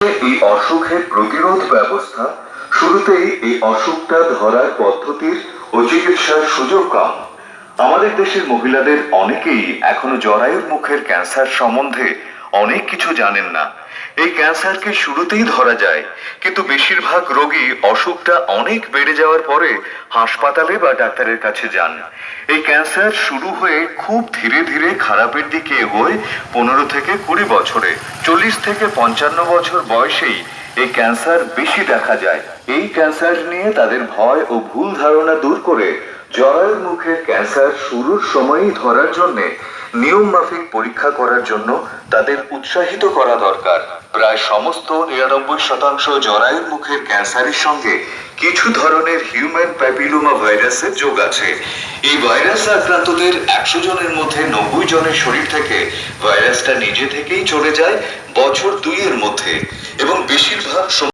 এই অসুখের প্রতিরোধ ব্যবস্থা শুরুতেই এই অসুখটা ধরার পদ্ধতির ও চিকিৎসার সুযোগ কম। আমাদের দেশের মহিলাদের অনেকেই এখনো জরায়ুর মুখের ক্যান্সার সম্বন্ধে অনেক কিছু জানেন না। এই ক্যান্সারকে শুরুতেই ধরা যায়, কিন্তু বেশিরভাগ রোগী অসুখটা অনেক বেড়ে যাওয়ার পরে হাসপাতালে বা ডাক্তারের কাছে যান। এই ক্যান্সার শুরু হয়ে খুব ধীরে ধীরে খারাপের দিকে এগোয় 15 থেকে 20 বছরে। 40 থেকে 55 বছর বয়সেই এই ক্যান্সার বেশি দেখা যায়। এই ক্যান্সার নিয়ে তাদের ভয় ও ভুল ধারণা দূর করে জরায়ুর মুখের ক্যান্সার শুরুর সময়ই ধরার জন্য নিয়ম মাফিক পরীক্ষা করার জন্য তাদের উৎসাহিত করা দরকার। প্রায় সমস্ত 99% জরায়ুর মুখের ক্যান্সারের সঙ্গে কিছু ধরনের হিউম্যান প্যাপিলোমা ভাইরাসের যোগ আছে। এই ভাইরাস আক্রান্তদের 100 জনের মধ্যে 90 জনের শরীর থেকে ভাইরাসটা নিজে থেকেই চলে যায় বছর 2 এর মধ্যে, এবং বেশিরভাগ